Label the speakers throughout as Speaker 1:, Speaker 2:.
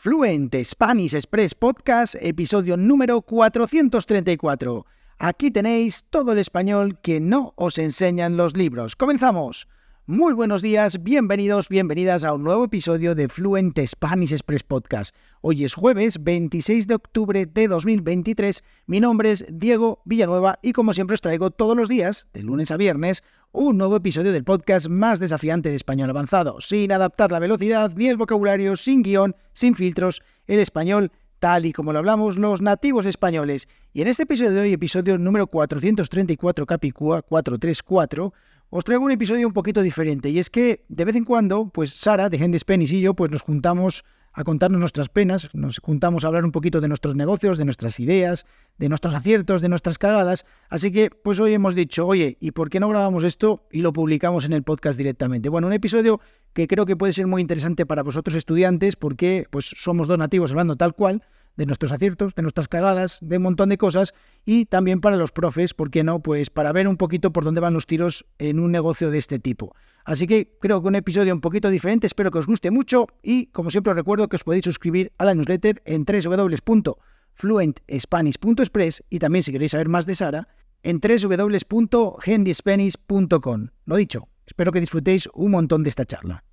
Speaker 1: Fluent Spanish Express Podcast, episodio número 434. Aquí tenéis todo el español que no os enseñan los libros. ¡Comenzamos! Muy buenos días, bienvenidos, bienvenidas a un nuevo episodio de Fluent Spanish Express Podcast. Hoy es jueves 26 de octubre de 2023. Mi nombre es Diego Villanueva y como siempre os traigo todos los días, de lunes a viernes, un nuevo episodio del podcast más desafiante de español avanzado, sin adaptar la velocidad ni el vocabulario, sin guión, sin filtros, el español tal y como lo hablamos los nativos españoles. Y en este episodio de hoy, episodio número 434, Capicúa 434, os traigo un episodio un poquito diferente. Y es que de vez en cuando, pues Sara de Handy Spanish y yo, pues nos juntamos a contarnos nuestras penas, nos juntamos a hablar un poquito de nuestros negocios, de nuestras ideas, de nuestros aciertos, de nuestras cagadas. Así que pues hoy hemos dicho, oye, ¿y por qué no grabamos esto y lo publicamos en el podcast directamente? Bueno, un episodio que creo que puede ser muy interesante para vosotros estudiantes porque pues somos dos nativos hablando tal cual, de nuestros aciertos, de nuestras cagadas, de un montón de cosas, y también para los profes, ¿por qué no? Pues para ver un poquito por dónde van los tiros en un negocio de este tipo. Así que creo que un episodio un poquito diferente, espero que os guste mucho, y como siempre os recuerdo que os podéis suscribir a la newsletter en www.fluentspanish.express y también si queréis saber más de Sara, en www.handyspanish.com. Lo dicho, espero que disfrutéis un montón de esta charla.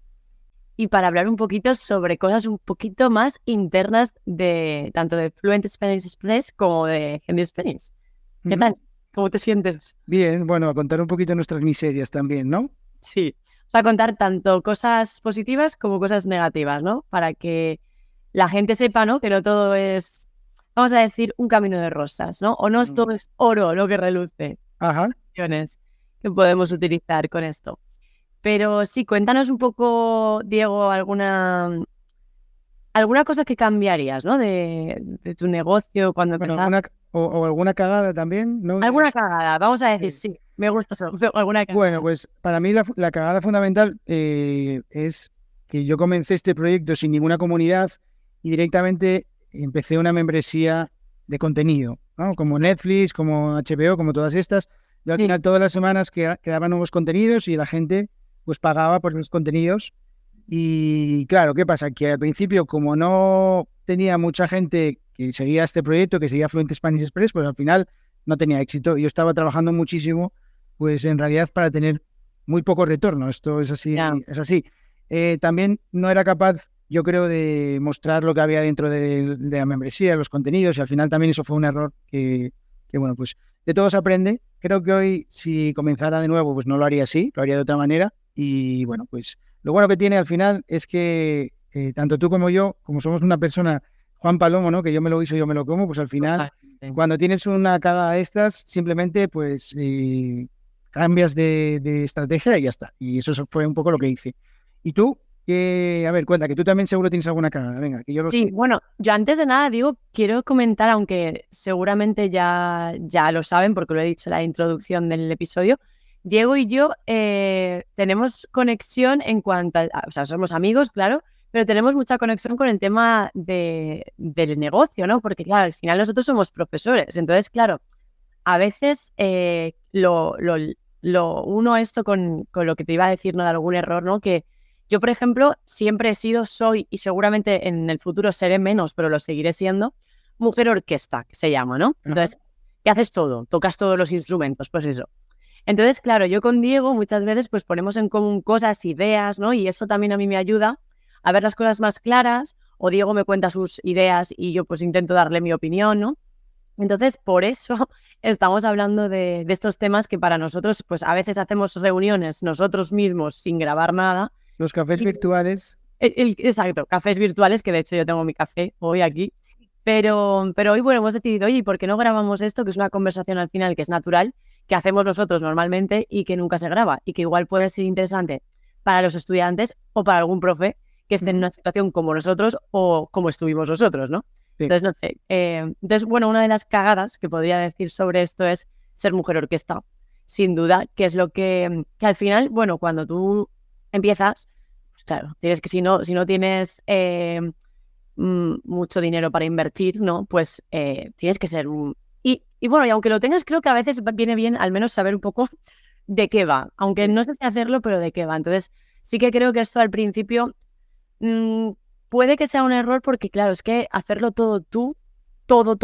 Speaker 2: Y para hablar un poquito sobre cosas un poquito más internas de tanto de Fluent Spanish Express como de Handy Spanish. ¿Qué tal? ¿Cómo te sientes?
Speaker 1: Bien, bueno, a contar un poquito nuestras miserias también, ¿no?
Speaker 2: Sí, vamos a contar tanto cosas positivas como cosas negativas, ¿no? Para que la gente sepa, ¿no? Que no todo es, vamos a decir, un camino de rosas, ¿no? O no todo es oro lo que reluce.
Speaker 1: Ajá.
Speaker 2: Opciones que podemos utilizar con esto. Pero sí, cuéntanos un poco, Diego, alguna cosa que cambiarías, ¿no? De tu negocio cuando empezaste.
Speaker 1: O alguna cagada también, ¿no?
Speaker 2: Alguna cagada, vamos a decir, sí, me gusta eso, alguna cagada.
Speaker 1: Bueno, pues para mí la cagada fundamental es que yo comencé este proyecto sin ninguna comunidad y directamente empecé una membresía de contenido, ¿no? Como Netflix, como HBO, como todas estas. Yo al final todas las semanas creaba nuevos contenidos y la gente pues pagaba por los contenidos. Y claro, ¿qué pasa? Que al principio, como no tenía mucha gente que seguía este proyecto, que seguía Fluent Spanish Express, pues al final no tenía éxito. Yo estaba trabajando muchísimo, pues en realidad para tener muy poco retorno. Esto es así.
Speaker 2: Yeah.
Speaker 1: Es así. También no era capaz, yo creo, de mostrar lo que había dentro de la membresía, los contenidos, y al final también eso fue un error que bueno, pues de todo se aprende. Creo que hoy, si comenzara de nuevo, pues no lo haría así, lo haría de otra manera. Y bueno, pues lo bueno que tiene al final es que tanto tú como yo, como somos una persona, Juan Palomo, ¿no? Que yo me lo guiso, yo me lo como, pues al final, cuando tienes una cagada de estas, simplemente pues cambias de estrategia y ya está. Y eso fue un poco lo que hice. ¿Y tú? A ver, cuenta, que tú también seguro tienes alguna cagada. Venga, que yo lo sé.
Speaker 2: Bueno, yo antes de nada, digo, quiero comentar, aunque seguramente ya lo saben porque lo he dicho en la introducción del episodio, Diego y yo tenemos conexión en cuanto a, o sea, somos amigos, claro, pero tenemos mucha conexión con el tema del negocio, ¿no? Porque, claro, al final nosotros somos profesores, entonces, claro, a veces lo uno esto con lo que te iba a decir, ¿no? De algún error, ¿no? Que yo, por ejemplo, siempre he sido, soy y seguramente en el futuro seré menos, pero lo seguiré siendo, mujer orquesta, que se llama, ¿no? Entonces, ¿qué haces todo? Tocas todos los instrumentos, pues eso. Entonces, claro, yo con Diego muchas veces pues ponemos en común cosas, ideas, ¿no? Y eso también a mí me ayuda a ver las cosas más claras, o Diego me cuenta sus ideas y yo pues intento darle mi opinión, ¿no? Entonces, por eso estamos hablando de estos temas que para nosotros, pues a veces hacemos reuniones nosotros mismos sin grabar nada.
Speaker 1: Los cafés virtuales.
Speaker 2: Exacto, cafés virtuales, que de hecho yo tengo mi café hoy aquí. Pero hoy, bueno, hemos decidido, oye, ¿por qué no grabamos esto? Que es una conversación al final que es natural, que hacemos nosotros normalmente y que nunca se graba y que igual puede ser interesante para los estudiantes o para algún profe que esté en una situación como nosotros o como estuvimos nosotros, ¿no? Sí. Entonces, no sé. Entonces, bueno, una de las cagadas que podría decir sobre esto es ser mujer orquesta, sin duda, que es lo que al final, bueno, cuando tú empiezas, pues claro, tienes que si no tienes mucho dinero para invertir, ¿no? Pues tienes que ser un... Y bueno, y aunque lo tengas, creo que a veces viene bien al menos saber un poco de qué va, aunque no sé si hacerlo, pero de qué va. Entonces, sí que creo que esto al principio puede que sea un error porque, claro, es que hacerlo todo tú, todo,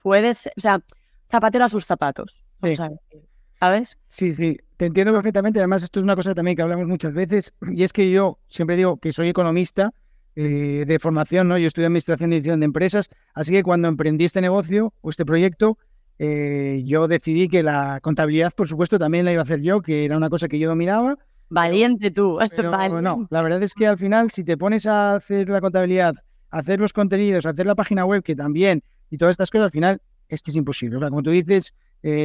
Speaker 2: puedes, o sea, zapatero a sus zapatos, vamos
Speaker 1: Sí.
Speaker 2: a decir, ¿sabes?
Speaker 1: Sí, sí, te entiendo perfectamente. Además, esto es una cosa también que hablamos muchas veces, y es que yo siempre digo que soy economista de formación, ¿no? Yo estudio Administración y Dirección de Empresas, así que cuando emprendí este negocio o este proyecto, yo decidí que la contabilidad, por supuesto, también la iba a hacer yo, que era una cosa que yo dominaba,
Speaker 2: Valiente tú,
Speaker 1: pero no,
Speaker 2: valiente.
Speaker 1: la verdad es que al final, si te pones a hacer la contabilidad, a hacer los contenidos, a hacer la página web, que también, y todas estas cosas, al final es que es imposible. O sea, como tú dices,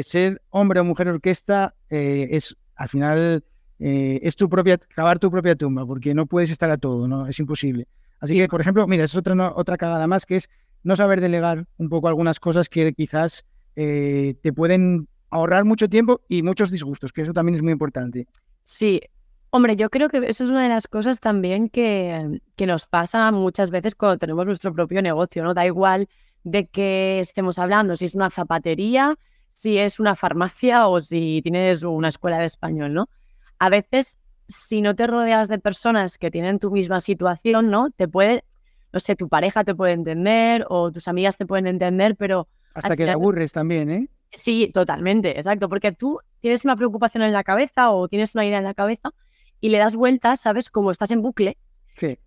Speaker 1: ser hombre o mujer orquesta es, al final, es cavar tu propia tumba, porque no puedes estar a todo, ¿no? Es imposible. Así
Speaker 2: Sí,
Speaker 1: que, por ejemplo, mira, es otra cagada más, que es no saber delegar un poco algunas cosas que quizás te pueden ahorrar mucho tiempo y muchos disgustos, que eso también es muy importante.
Speaker 2: sí. Hombre, yo creo que eso es una de las cosas también que nos pasa muchas veces cuando tenemos nuestro propio negocio, ¿no? Da igual de qué estemos hablando, si es una zapatería, si es una farmacia o si tienes una escuela de español, ¿no? A veces, si no te rodeas de personas que tienen tu misma situación, ¿no? No sé, tu pareja te puede entender o tus amigas te pueden entender, pero al
Speaker 1: Hasta que te
Speaker 2: final
Speaker 1: aburres también, ¿eh?
Speaker 2: sí, totalmente, exacto, porque tú tienes una preocupación en la cabeza o tienes una idea en la cabeza y le das vueltas, ¿sabes? Como estás en bucle
Speaker 1: Sí.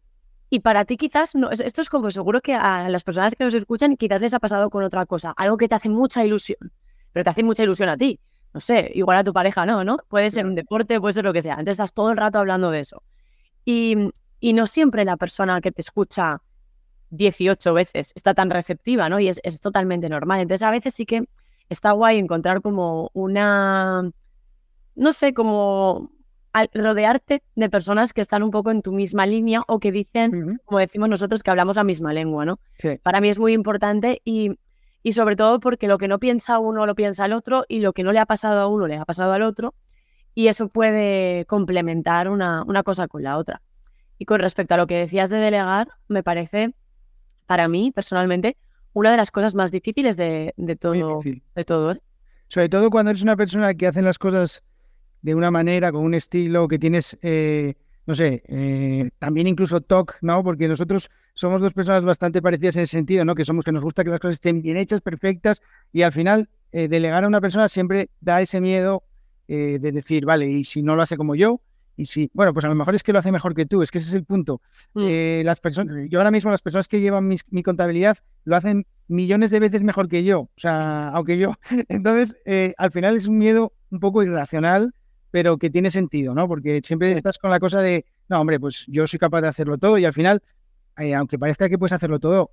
Speaker 2: y para ti quizás, no, esto es como seguro que a las personas que nos escuchan quizás les ha pasado con otra cosa, algo que te hace mucha ilusión, pero te hace mucha ilusión a ti, no sé, igual a tu pareja no, puede ser un
Speaker 1: Claro.
Speaker 2: deporte, puede ser lo que sea, entonces estás todo el rato hablando de eso y no siempre la persona que te escucha 18 veces está tan receptiva, ¿no? Y es totalmente normal, entonces a veces sí que está guay encontrar como no sé, como rodearte de personas que están un poco en tu misma línea o que dicen,
Speaker 1: Ujú.
Speaker 2: como decimos nosotros, que hablamos la misma lengua, ¿no?
Speaker 1: Sí.
Speaker 2: Para mí es muy importante y sobre todo porque lo que no piensa uno lo piensa el otro y lo que no le ha pasado a uno le ha pasado al otro y eso puede complementar una cosa con la otra. Y con respecto a lo que decías de delegar, me parece, para mí, personalmente, una de las cosas más difíciles
Speaker 1: Muy difícil.
Speaker 2: de todo, ¿eh?
Speaker 1: Sobre todo cuando eres una persona que hace las cosas de una manera, con un estilo que tienes, no sé, también incluso TOC, ¿no? Porque nosotros somos dos personas bastante parecidas en ese sentido, ¿no? Que nos gusta que las cosas estén bien hechas, perfectas, y al final delegar a una persona siempre da ese miedo de decir, vale, y si no lo hace como yo, y si, bueno, pues a lo mejor es que lo hace mejor que tú, es que ese es el punto.
Speaker 2: Mm,
Speaker 1: Las personas, yo ahora mismo las personas que llevan mi contabilidad lo hacen millones de veces mejor que yo, o sea, aunque yo, entonces al final es un miedo un poco irracional pero que tiene sentido, ¿no? Porque siempre
Speaker 2: sí.
Speaker 1: estás con la cosa de, no, hombre, pues yo soy capaz de hacerlo todo y al final, aunque parezca que puedes hacerlo todo,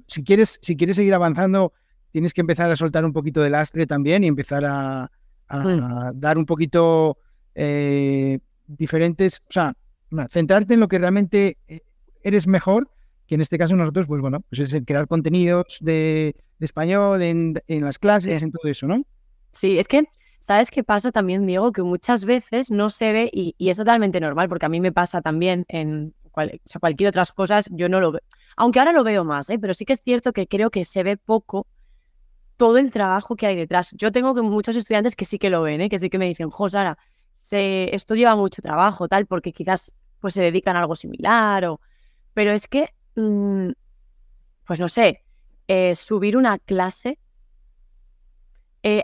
Speaker 1: si quieres seguir avanzando, tienes que empezar a soltar un poquito de lastre también y empezar
Speaker 2: Mm.
Speaker 1: a dar un poquito diferentes, o sea, centrarte en lo que realmente eres mejor, que en este caso nosotros, pues bueno, pues es el crear contenidos de español en las clases, en todo eso, ¿no?
Speaker 2: Sí, es que, ¿sabes qué pasa también, Diego? Que muchas veces no se ve, y es totalmente normal, porque a mí me pasa también en o sea, cualquier otras cosas, yo no lo veo. Aunque ahora lo veo más, ¿eh? Pero sí que es cierto que creo que se ve poco todo el trabajo que hay detrás. Yo tengo muchos estudiantes que sí que lo ven, ¿eh? Que sí que me dicen, jo, Sara, esto lleva mucho trabajo, tal, porque quizás pues se dedican a algo similar, pero es que, pues no sé, subir una clase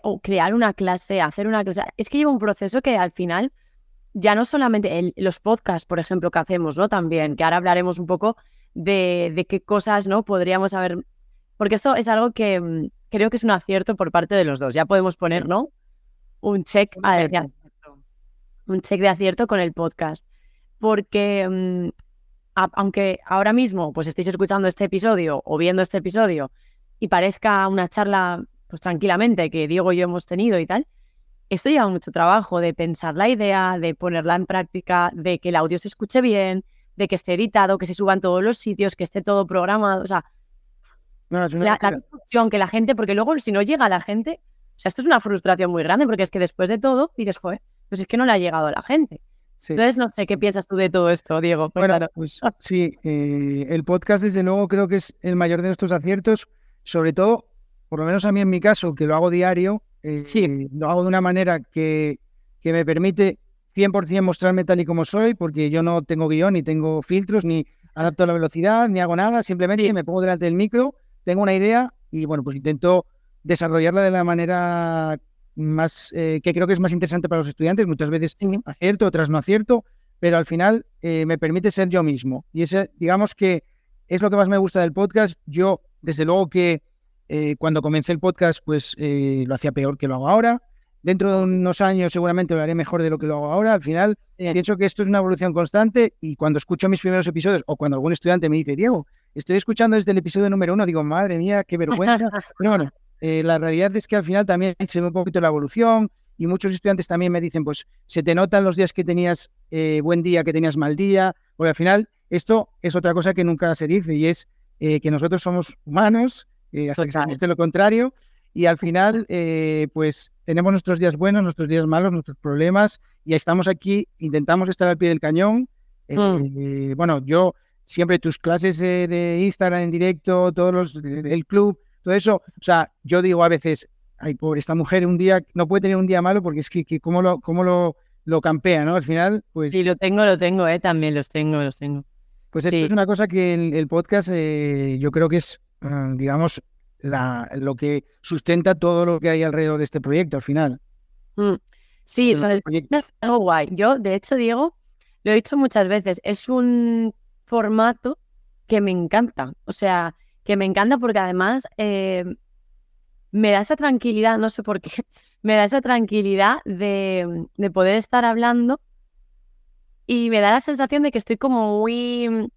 Speaker 2: o crear una clase, hacer una clase. Es que lleva un proceso que al final ya no solamente los podcasts, por ejemplo, que hacemos, ¿no? También, que ahora hablaremos un poco de qué cosas, ¿no? Podríamos haber... Porque esto es algo que creo que es un acierto por parte de los dos. Ya podemos poner,
Speaker 1: Sí.
Speaker 2: ¿no? Un check,
Speaker 1: Un acierto.
Speaker 2: un check de acierto con el podcast. Porque aunque ahora mismo pues estéis escuchando este episodio o viendo este episodio y parezca una charla pues tranquilamente que Diego y yo hemos tenido y tal, esto lleva mucho trabajo de pensar la idea, de ponerla en práctica, de que el audio se escuche bien, de que esté editado, que se suba en todos los sitios, que esté todo programado, o sea,
Speaker 1: No, es una
Speaker 2: la
Speaker 1: locura.
Speaker 2: construcción que la gente, porque luego si no llega a la gente, o sea, esto es una frustración muy grande porque es que después de todo dices, joder, pues es que no le ha llegado a la gente.
Speaker 1: Sí.
Speaker 2: Entonces, no sé, ¿qué
Speaker 1: Sí.
Speaker 2: piensas tú de todo esto, Diego?
Speaker 1: Bueno,
Speaker 2: Cuéntanos.
Speaker 1: pues sí, el podcast desde luego creo que es el mayor de nuestros aciertos, sobre todo, por lo menos a mí en mi caso, que lo hago diario,
Speaker 2: Sí,
Speaker 1: lo hago de una manera que me permite 100% mostrarme tal y como soy, porque yo no tengo guión, ni tengo filtros, ni adapto la velocidad, ni hago nada, simplemente me pongo delante del micro, tengo una idea y bueno, pues intento desarrollarla de la manera más que creo que es más interesante para los estudiantes. Muchas veces acierto, otras no acierto, pero al final me permite ser yo mismo. Y ese, digamos que es lo que más me gusta del podcast. Yo, desde luego que cuando comencé el podcast, pues lo hacía peor que lo hago ahora. Dentro de unos años seguramente lo haré mejor de lo que lo hago ahora. Al final pienso que esto es una evolución constante y cuando escucho mis primeros episodios o cuando algún estudiante me dice, Diego, estoy escuchando desde el episodio número 1, digo, madre mía, qué vergüenza. Pero bueno, la realidad es que al final también se ve un poquito la evolución y muchos estudiantes también me dicen, pues se te notan los días que tenías buen día, que tenías mal día, porque al final esto es otra cosa que nunca se dice y es que nosotros somos humanos, hasta que se demuestre lo contrario. Y al final, pues tenemos nuestros días buenos, nuestros días malos, nuestros problemas, y estamos aquí, intentamos estar al pie del cañón. Bueno, yo siempre tus clases de Instagram en directo, el club, todo eso, o sea, yo digo a veces, ay, pobre, esta mujer un día, no puede tener un día malo porque es que cómo lo campea, ¿no? Al final, pues...
Speaker 2: Sí, lo tengo, también los tengo.
Speaker 1: Pues esto es una cosa que el podcast yo creo que es, digamos, lo que sustenta todo lo que hay alrededor de este proyecto al final.
Speaker 2: Sí, es algo guay. Yo, de hecho, Diego, lo he dicho muchas veces, es un formato que me encanta. O sea, que me encanta porque además me da esa tranquilidad, no sé por qué, me da esa tranquilidad de poder estar hablando y me da la sensación de que estoy como muy...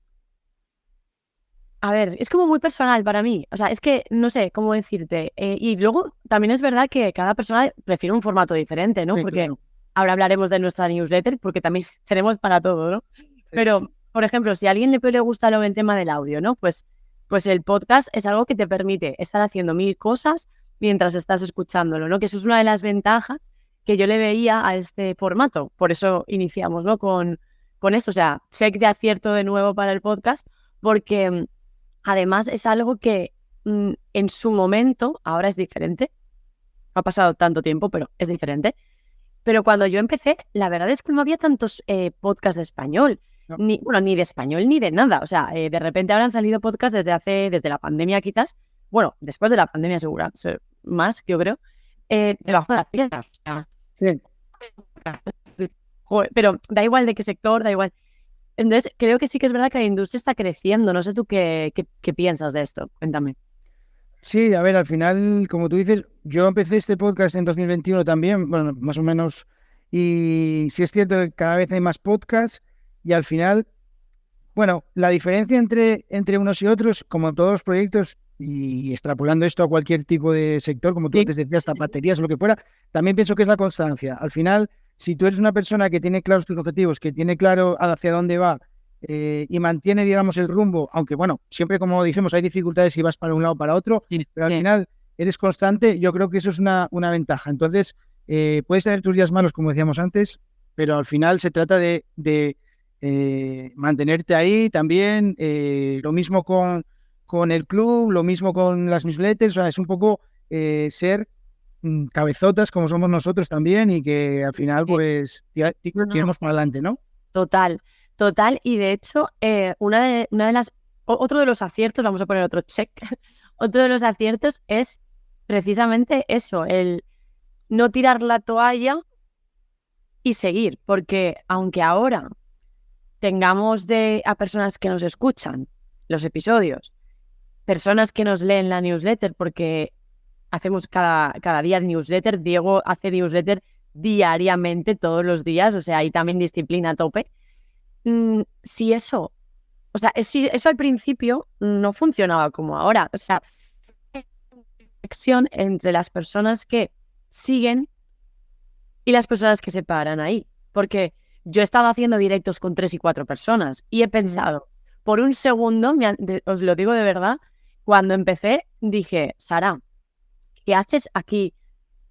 Speaker 2: A ver, es como muy personal para mí. O sea, es que no sé cómo decirte. Y luego también es verdad que cada persona prefiere un formato diferente, ¿no?
Speaker 1: Sí,
Speaker 2: porque
Speaker 1: claro.
Speaker 2: ahora hablaremos de nuestra newsletter, porque también tenemos para todo, ¿no? Sí. Pero, por ejemplo, si a alguien le gusta el tema del audio, ¿no? Pues el podcast es algo que te permite estar haciendo 1000 cosas mientras estás escuchándolo, ¿no? Que eso es una de las ventajas que yo le veía a este formato. Por eso iniciamos, ¿no? Con esto. O sea, check de acierto de nuevo para el podcast, porque... Además, es algo que en su momento, ahora es diferente, ha pasado tanto tiempo, pero es diferente. Pero cuando yo empecé, la verdad es que no había tantos podcasts de español,
Speaker 1: No.
Speaker 2: ni de español ni de nada. O sea, de repente ahora han salido podcasts desde la pandemia quizás, bueno, después de la pandemia segura, más yo creo, debajo de la piedra. O sea, joder, pero da igual de qué sector, da igual. Entonces, creo que sí que es verdad que la industria está creciendo. No sé tú qué piensas de esto. Cuéntame.
Speaker 1: Sí, a ver, al final, como tú dices, yo empecé este podcast en 2021 también, bueno, más o menos, y sí es cierto que cada vez hay más podcasts y al final, bueno, la diferencia entre unos y otros, como en todos los proyectos, y extrapolando esto a cualquier tipo de sector, como tú antes decías, zapaterías o lo que fuera, también pienso que es la constancia. Al final, si tú eres una persona que tiene claros tus objetivos, que tiene claro hacia dónde va y mantiene, digamos, el rumbo, aunque bueno, siempre como dijimos, hay dificultades si vas para un lado o para otro, pero al final eres constante, yo creo que eso es una ventaja. Entonces, puedes tener tus días malos, como decíamos antes, pero al final se trata de mantenerte ahí también, lo mismo con el club, lo mismo con las newsletters, o sea, es un poco ser cabezotas como somos nosotros también y que al final pues tiramos para adelante, ¿no?
Speaker 2: Total, y de hecho una de las otro de los aciertos, vamos a poner otro check, otro de los aciertos es precisamente eso, el no tirar la toalla y seguir, porque aunque ahora tengamos a personas que nos escuchan los episodios, personas que nos leen la newsletter, porque hacemos cada día newsletter. Diego hace newsletter diariamente, todos los días, o sea, hay también disciplina a tope. Si eso al principio no funcionaba como ahora, o sea, conexión entre las personas que siguen y las personas que se paran ahí, porque yo he estado haciendo directos con 3 y 4 personas y he pensado, por un segundo, os lo digo de verdad, cuando empecé dije, Sara, ¿qué haces aquí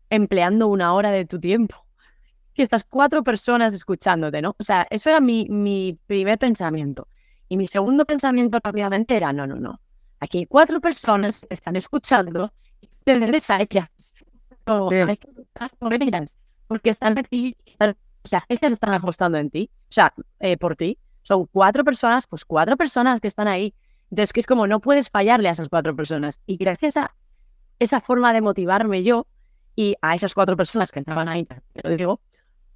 Speaker 2: empleando 1 hora de tu tiempo? Que estas 4 personas escuchándote, ¿no? O sea, eso era mi primer pensamiento. Y mi segundo pensamiento rápidamente era, no. Aquí hay 4 personas que están escuchando y tenerles a ellas. No, hay que luchar por ellas, porque están aquí, están sea, agencias están apostando en ti, o sea, por ti. Son 4 personas, pues 4 personas que están ahí. Entonces, que es como no puedes fallarle a esas 4 personas. Y gracias a esa forma de motivarme yo y a esas 4 personas que estaban ahí, te lo digo,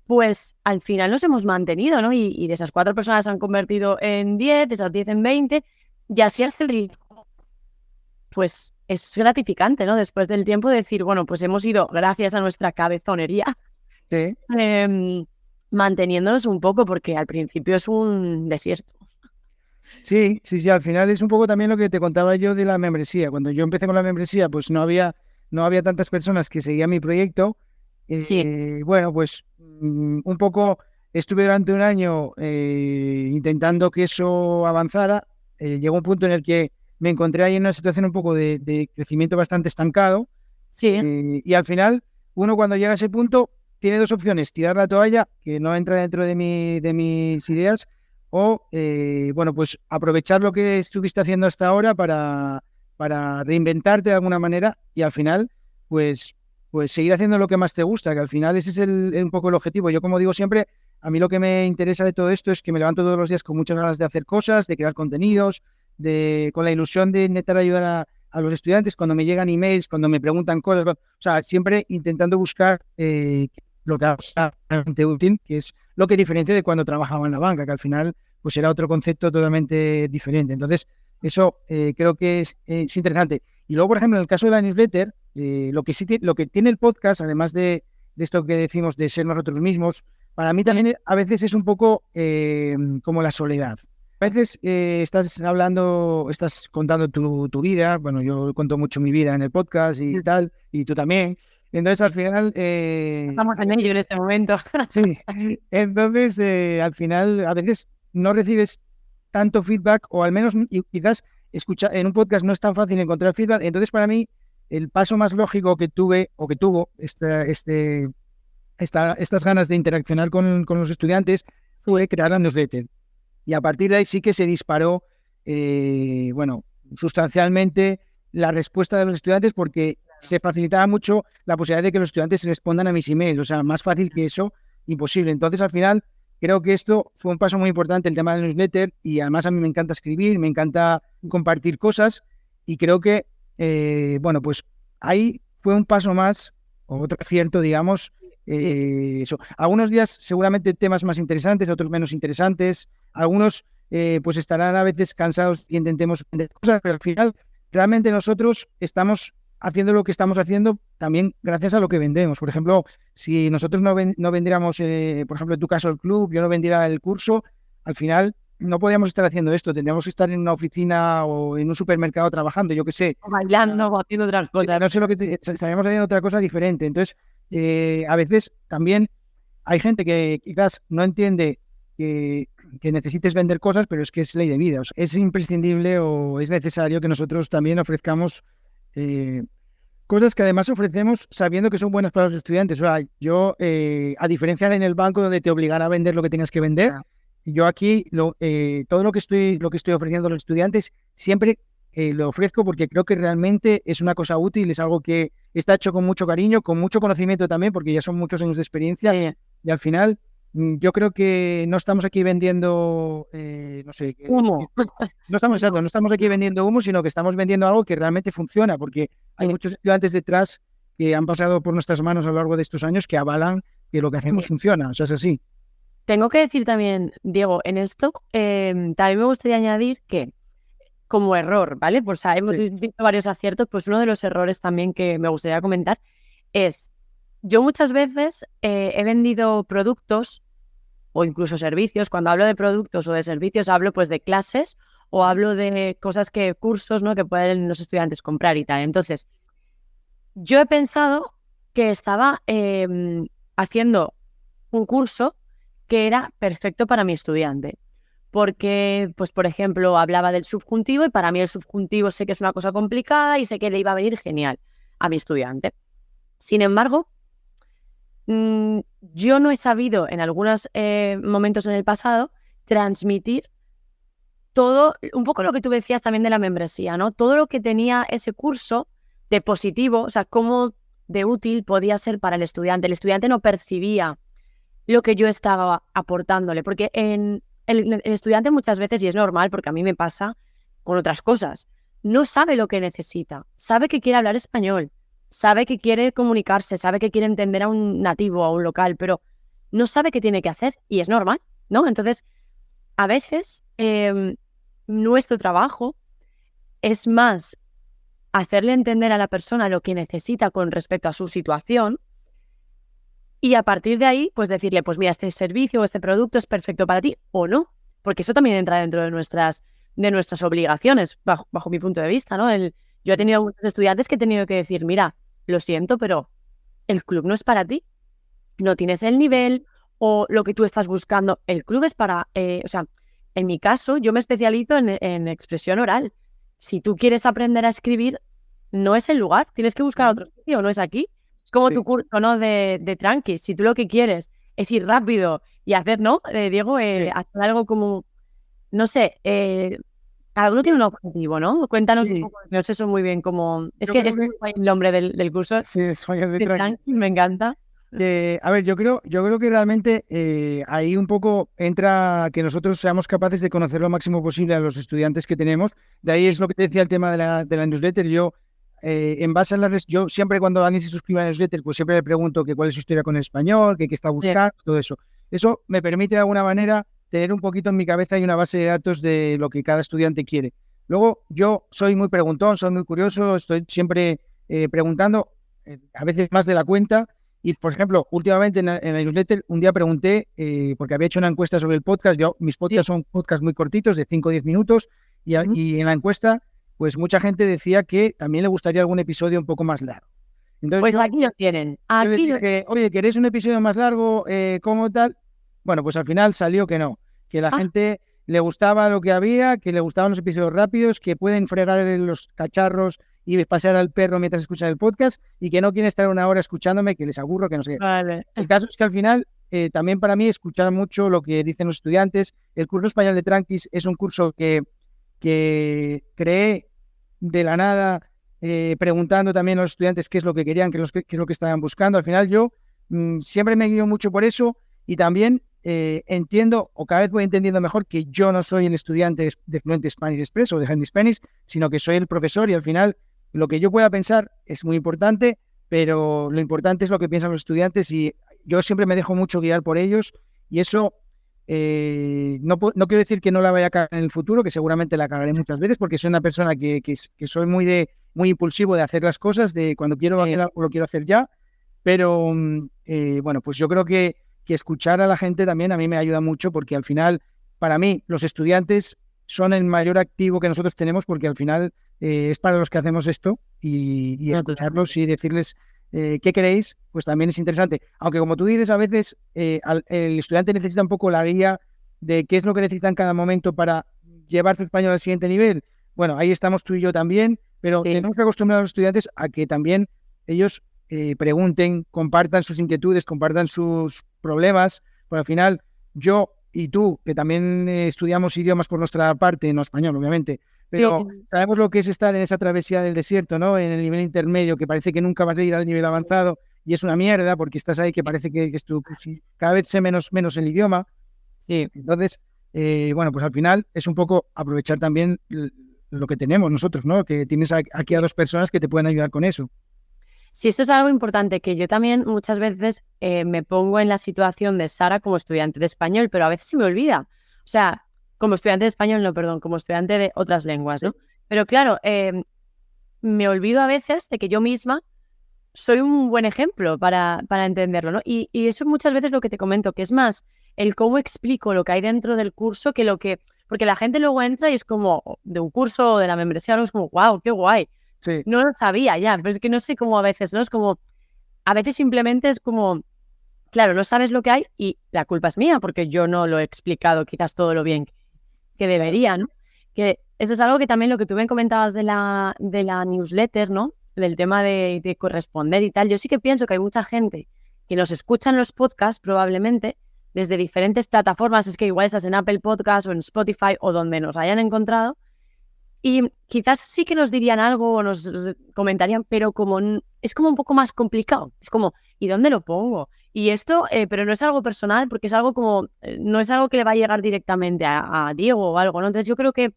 Speaker 2: pues al final nos hemos mantenido, ¿no? Y de esas 4 personas se han convertido en 10, de esas 10 en 20, y así al ser, pues es gratificante, ¿no? Después del tiempo decir, bueno, pues hemos ido, gracias a nuestra cabezonería,
Speaker 1: Sí.
Speaker 2: manteniéndonos un poco, porque al principio es un desierto.
Speaker 1: Sí, al final es un poco también lo que te contaba yo de la membresía. Cuando yo empecé con la membresía, pues no había tantas personas que seguían mi proyecto.
Speaker 2: Sí,
Speaker 1: Bueno, pues un poco estuve durante un año intentando que eso avanzara. Llegó un punto en el que me encontré ahí en una situación un poco de crecimiento bastante estancado.
Speaker 2: sí,
Speaker 1: Y al final, uno cuando llega a ese punto tiene 2 opciones: tirar la toalla, que no entra dentro de mis ideas, o bueno, pues aprovechar lo que estuviste haciendo hasta ahora para reinventarte de alguna manera y al final, pues seguir haciendo lo que más te gusta, que al final ese es un poco el objetivo. Yo, como digo siempre, a mí lo que me interesa de todo esto es que me levanto todos los días con muchas ganas de hacer cosas, de crear contenidos, con la ilusión de intentar ayudar a los estudiantes cuando me llegan emails, cuando me preguntan cosas, o sea, siempre intentando buscar lo que sea realmente útil, que es lo que diferencia de cuando trabajaba en la banca, que al final pues era otro concepto totalmente diferente. Entonces, eso creo que es interesante. Y luego, por ejemplo, en el caso de la newsletter, lo que tiene el podcast, además de esto que decimos de ser nosotros mismos, para mí también a veces es un poco como la soledad. A veces estás contando tu vida. Bueno, yo cuento mucho mi vida en el podcast y tal, y tú también. Entonces, al final...
Speaker 2: estamos en ello en este momento.
Speaker 1: sí, entonces, al final, a veces no recibes tanto feedback, o al menos quizás en un podcast no es tan fácil encontrar feedback. Entonces, para mí, el paso más lógico que tuve o que tuvo estas ganas de interaccionar con los estudiantes fue crear la newsletter. Y a partir de ahí sí que se disparó, bueno, sustancialmente la respuesta de los estudiantes, porque se facilitaba mucho la posibilidad de que los estudiantes respondan a mis emails. O sea, más fácil que eso, imposible. Entonces, al final, creo que esto fue un paso muy importante, el tema del newsletter, y además a mí me encanta escribir, me encanta compartir cosas, y creo que, bueno, pues ahí fue un paso más, o otro acierto, digamos. Eso. Algunos días seguramente temas más interesantes, otros menos interesantes. Algunos pues estarán a veces cansados y intentemos vender cosas, pero al final realmente nosotros estamos haciendo lo que estamos haciendo también gracias a lo que vendemos. Por ejemplo, si nosotros no vendiéramos, por ejemplo, en tu caso el club, yo no vendiera el curso, al final no podríamos estar haciendo esto. Tendríamos que estar en una oficina o en un supermercado trabajando, yo qué sé.
Speaker 2: O bailando o haciendo otras cosas.
Speaker 1: No sé estaríamos haciendo otra cosa diferente. Entonces, a veces también hay gente que quizás no entiende que necesites vender cosas, pero es que es ley de vida. O sea, es imprescindible o es necesario que nosotros también ofrezcamos cosas que además ofrecemos sabiendo que son buenas para los estudiantes. O sea, yo, a diferencia de en el banco donde te obligan a vender lo que tengas que vender, yo aquí todo lo que estoy ofreciendo a los estudiantes siempre lo ofrezco porque creo que realmente es una cosa útil, es algo que está hecho con mucho cariño, con mucho conocimiento también, porque ya son muchos años de experiencia.
Speaker 2: Sí.
Speaker 1: Y al final, yo creo que no estamos aquí vendiendo, no sé,
Speaker 2: Humo.
Speaker 1: no estamos aquí vendiendo humo, sino que estamos vendiendo algo que realmente funciona, porque hay muchos estudiantes detrás que han pasado por nuestras manos a lo largo de estos años que avalan que lo que hacemos funciona. O sea, es así.
Speaker 2: Tengo que decir también, Diego, en esto también me gustaría añadir que como error, ¿vale? Pues hemos visto varios aciertos, pues uno de los errores también que me gustaría comentar es, yo muchas veces he vendido productos o incluso servicios. Cuando hablo de productos o de servicios hablo pues de clases o hablo de cosas cursos, ¿no? Que pueden los estudiantes comprar y tal. Entonces, yo he pensado que estaba haciendo un curso que era perfecto para mi estudiante. Porque, pues, por ejemplo, hablaba del subjuntivo y para mí el subjuntivo sé que es una cosa complicada y sé que le iba a venir genial a mi estudiante. Sin embargo, yo no he sabido en algunos momentos en el pasado transmitir todo, un poco lo que tú decías también de la membresía, ¿no? Todo lo que tenía ese curso de positivo, o sea, cómo de útil podía ser para el estudiante. El estudiante no percibía lo que yo estaba aportándole. Porque el estudiante muchas veces, y es normal porque a mí me pasa con otras cosas, no sabe lo que necesita, sabe que quiere hablar español, sabe que quiere comunicarse, sabe que quiere entender a un nativo, a un local, pero no sabe qué tiene que hacer y es normal, ¿no? Entonces, a veces nuestro trabajo es más hacerle entender a la persona lo que necesita con respecto a su situación y a partir de ahí, pues decirle, pues mira, este servicio o este producto es perfecto para ti o no, porque eso también entra dentro de nuestras obligaciones, bajo mi punto de vista, ¿no? Yo he tenido muchos estudiantes que he tenido que decir, mira, lo siento, pero el club no es para ti, no tienes el nivel o lo que tú estás buscando. El club es para, o sea, en mi caso, yo me especializo en expresión oral. Si tú quieres aprender a escribir, no es el lugar, tienes que buscar otro sitio, no es aquí. Es como tu curso, ¿no? De tranqui. Si tú lo que quieres es ir rápido y hacer, ¿no? Diego, hacer algo como, no sé, cada uno tiene un objetivo, ¿no? Cuéntanos un poco, no sé eso muy bien cómo... Es que es muy guay el nombre del curso.
Speaker 1: Sí, es de
Speaker 2: tranqui, me encanta.
Speaker 1: A ver, yo creo que realmente ahí un poco entra que nosotros seamos capaces de conocer lo máximo posible a los estudiantes que tenemos. De ahí es lo que te decía el tema de la newsletter. Yo, en base a yo siempre cuando alguien se suscribe a la newsletter, pues siempre le pregunto que cuál es su historia con el español, que qué está buscando, todo eso. Eso me permite de alguna manera tener un poquito en mi cabeza y una base de datos de lo que cada estudiante quiere. Luego, yo soy muy preguntón, soy muy curioso, estoy siempre preguntando, a veces más de la cuenta. Y, por ejemplo, últimamente en la newsletter un día pregunté, porque había hecho una encuesta sobre el podcast. Mis podcasts son podcasts muy cortitos, de 5 o 10 minutos, y en la encuesta, pues mucha gente decía que también le gustaría algún episodio un poco más largo. Entonces,
Speaker 2: pues aquí lo tienen.
Speaker 1: Yo les dije, oye, ¿queréis un episodio más largo? ¿Cómo tal? Bueno, pues al final salió que no, que la gente le gustaba lo que había, que le gustaban los episodios rápidos, que pueden fregar en los cacharros y pasear al perro mientras escuchan el podcast y que no quieren estar una hora escuchándome, que les aburro, que no sé.
Speaker 2: Vale.
Speaker 1: El caso es que al final, también para mí, escuchar mucho lo que dicen los estudiantes. El curso español de Tranquis es un curso que creé de la nada, preguntando también a los estudiantes qué es lo que querían, qué es lo que estaban buscando. Al final yo siempre me guío mucho por eso y también entiendo, o cada vez voy entendiendo mejor, que yo no soy el estudiante de Fluent Spanish Express o de Handy Spanish, sino que soy el profesor y al final lo que yo pueda pensar es muy importante, pero lo importante es lo que piensan los estudiantes y yo siempre me dejo mucho guiar por ellos y eso no quiero decir que no la vaya a cagar en el futuro, que seguramente la cagaré muchas veces porque soy una persona que soy muy impulsivo de hacer las cosas, de cuando quiero hacer algo lo quiero hacer ya, pero bueno, pues yo creo que escuchar a la gente también a mí me ayuda mucho porque al final, para mí, los estudiantes son el mayor activo que nosotros tenemos porque al final es para los que hacemos esto y escucharlos y decirles qué queréis, pues también es interesante. Aunque como tú dices, a veces el estudiante necesita un poco la guía de qué es lo que necesita en cada momento para llevar su español al siguiente nivel. Bueno, ahí estamos tú y yo también, pero tenemos que acostumbrar a los estudiantes a que también ellos pregunten, compartan sus inquietudes, compartan sus problemas, pero al final yo y tú, que también estudiamos idiomas por nuestra parte, no español, obviamente, pero sabemos lo que es estar en esa travesía del desierto, ¿no? En el nivel intermedio, que parece que nunca vas a ir al nivel avanzado, y es una mierda, porque estás ahí que parece que cada vez sé menos el idioma.
Speaker 2: Sí.
Speaker 1: Entonces, bueno, pues al final es un poco aprovechar también lo que tenemos nosotros, ¿no? Que tienes aquí a dos personas que te pueden ayudar con eso.
Speaker 2: Sí, esto es algo importante, que yo también muchas veces me pongo en la situación de Sara como estudiante de español, pero a veces se me olvida. O sea, como estudiante de español, no, perdón, como estudiante de otras lenguas, ¿no? Pero claro, me olvido a veces de que yo misma soy un buen ejemplo para entenderlo, ¿no? Y eso muchas veces lo que te comento, que es más el cómo explico lo que hay dentro del curso que lo que... Porque la gente luego entra y es como de un curso o de la membresía, algo es como, wow, qué guay.
Speaker 1: Sí.
Speaker 2: No lo sabía ya, pero es que no sé cómo a veces, ¿no? Es como, a veces simplemente es como, claro, no sabes lo que hay y la culpa es mía porque yo no lo he explicado quizás todo lo bien que debería, ¿no? Que eso es algo que también lo que tú me comentabas de la newsletter, ¿no? Del tema de corresponder y tal. Yo sí que pienso que hay mucha gente que nos escucha en los podcasts probablemente desde diferentes plataformas, es que igual estás en Apple Podcast o en Spotify o donde nos hayan encontrado. Y quizás sí que nos dirían algo o nos comentarían, pero como es como un poco más complicado. Es como, ¿y dónde lo pongo? Y esto, pero no es algo personal, porque es algo como, no es algo que le va a llegar directamente a Diego o algo, ¿no? Entonces yo creo que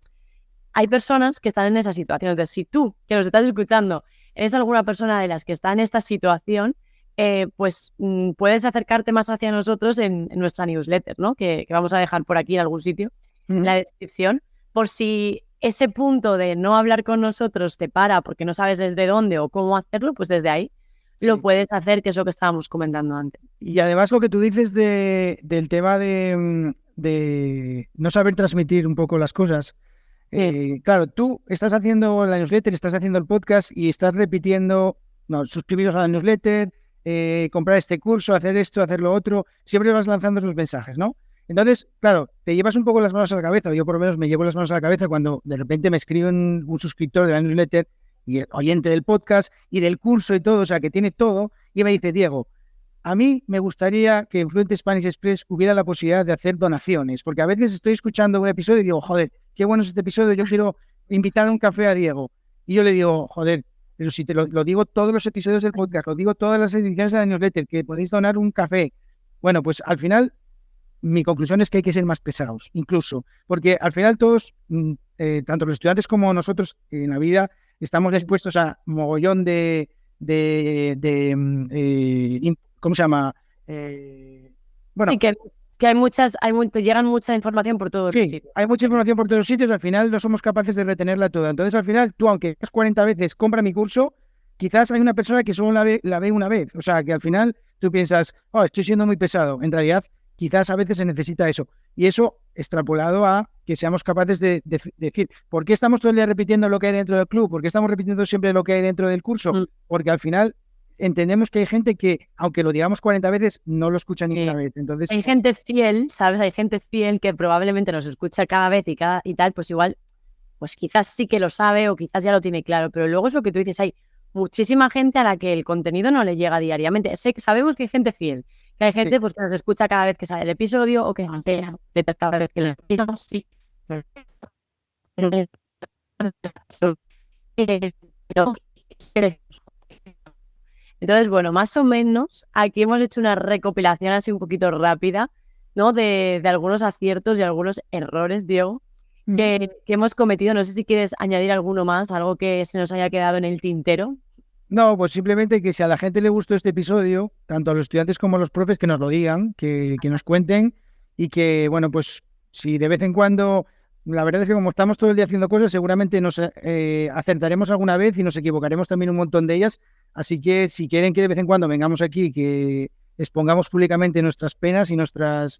Speaker 2: hay personas que están en esa situación. Entonces, si tú, que nos estás escuchando, eres alguna persona de las que está en esta situación, pues puedes acercarte más hacia nosotros en nuestra newsletter, ¿no? Que vamos a dejar por aquí en algún sitio, en la descripción, por si ese punto de no hablar con nosotros te para porque no sabes desde dónde o cómo hacerlo, pues desde ahí lo puedes hacer, que es lo que estábamos comentando antes.
Speaker 1: Y además lo que tú dices del tema de no saber transmitir un poco las cosas. Claro, tú estás haciendo la newsletter, estás haciendo el podcast y estás repitiendo, no, suscribiros a la newsletter, comprar este curso, hacer esto, hacer lo otro, siempre vas lanzando esos mensajes, ¿no? Entonces, claro, te llevas un poco las manos a la cabeza, yo por lo menos me llevo las manos a la cabeza cuando de repente me escribe un suscriptor de la newsletter y oyente del podcast y del curso y todo, o sea, que tiene todo, y me dice, Diego, a mí me gustaría que en Fluent Spanish Express hubiera la posibilidad de hacer donaciones, porque a veces estoy escuchando un episodio y digo, joder, qué bueno es este episodio, yo quiero invitar a un café a Diego. Y yo le digo, joder, pero si te lo digo todos los episodios del podcast, lo digo todas las ediciones de la newsletter, que podéis donar un café. Bueno, pues al final mi conclusión es que hay que ser más pesados, incluso, porque al final todos, tanto los estudiantes como nosotros en la vida, estamos dispuestos a mogollón ¿cómo se llama? Bueno,
Speaker 2: sí, que te llegan mucha información por todos los sitios.
Speaker 1: Hay mucha información por todos los sitios, al final no somos capaces de retenerla toda. Entonces, al final, tú, aunque hagas 40 veces, compra mi curso, quizás hay una persona que solo la ve una vez. O sea, que al final tú piensas, oh, estoy siendo muy pesado. En realidad, quizás a veces se necesita eso. Y eso extrapolado a que seamos capaces de decir, ¿por qué estamos todo el día repitiendo lo que hay dentro del club? ¿Por qué estamos repitiendo siempre lo que hay dentro del curso? Porque al final entendemos que hay gente que, aunque lo digamos 40 veces, no lo escucha ni una vez. Entonces,
Speaker 2: hay gente fiel, ¿sabes? Hay gente fiel que probablemente nos escucha cada vez y tal, pues igual, pues quizás sí que lo sabe o quizás ya lo tiene claro, pero luego es lo que tú dices, hay muchísima gente a la que el contenido no le llega diariamente. Sabemos que hay gente fiel, que hay gente pues, que nos escucha cada vez que sale el episodio o que cada vez que lo sí. Entonces, bueno, más o menos aquí hemos hecho una recopilación así un poquito rápida, ¿no? De algunos aciertos y algunos errores, Diego, que hemos cometido. No sé si quieres añadir alguno más, algo que se nos haya quedado en el tintero.
Speaker 1: No, pues simplemente que si a la gente le gustó este episodio, tanto a los estudiantes como a los profes, que nos lo digan, que nos cuenten y que, bueno, pues si de vez en cuando, la verdad es que como estamos todo el día haciendo cosas, seguramente nos acertaremos alguna vez y nos equivocaremos también un montón de ellas. Así que si quieren que de vez en cuando vengamos aquí, que expongamos públicamente nuestras penas y nuestras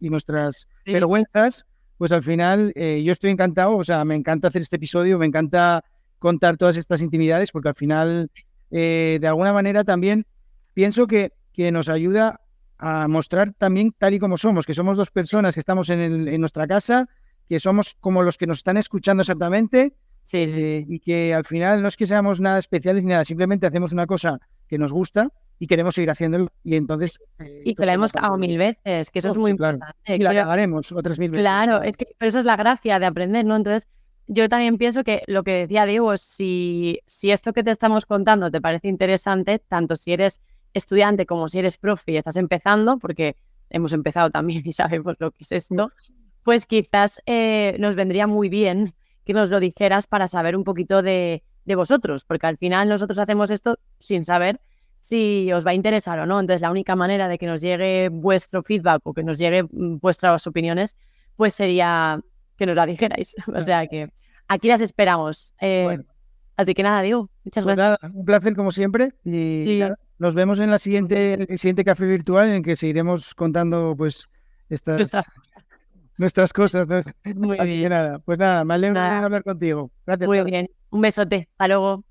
Speaker 1: vergüenzas, pues al final yo estoy encantado, o sea, me encanta hacer este episodio, me encanta contar todas estas intimidades, porque al final, de alguna manera también pienso que nos ayuda a mostrar también tal y como somos, que somos dos personas que estamos en nuestra casa, que somos como los que nos están escuchando exactamente.
Speaker 2: Sí.
Speaker 1: Y que al final no es que seamos nada especiales ni nada, simplemente hacemos una cosa que nos gusta y queremos seguir haciéndolo y entonces...
Speaker 2: y que la hemos cagado 1000 veces, que eso es muy importante.
Speaker 1: Y la cagaremos otras 1000 veces.
Speaker 2: Claro, es que pero eso es la gracia de aprender, ¿no? Entonces, yo también pienso que lo que decía Diego, si esto que te estamos contando te parece interesante, tanto si eres estudiante como si eres profe y estás empezando, porque hemos empezado también y sabemos lo que es esto, pues quizás nos vendría muy bien que nos lo dijeras para saber un poquito de vosotros, porque al final nosotros hacemos esto sin saber si os va a interesar o no. Entonces, la única manera de que nos llegue vuestro feedback o que nos llegue vuestras opiniones, pues sería que nos la dijerais. O sea que aquí las esperamos. Bueno. Así que nada, Diego, muchas gracias.
Speaker 1: Nada, un placer como siempre y nada, nos vemos en el siguiente café virtual en el que seguiremos contando pues nuestras cosas.
Speaker 2: Muy
Speaker 1: Así
Speaker 2: bien.
Speaker 1: que nada, pues nada, me alegro de hablar contigo. Gracias.
Speaker 2: Muy bien. Un besote. Hasta luego.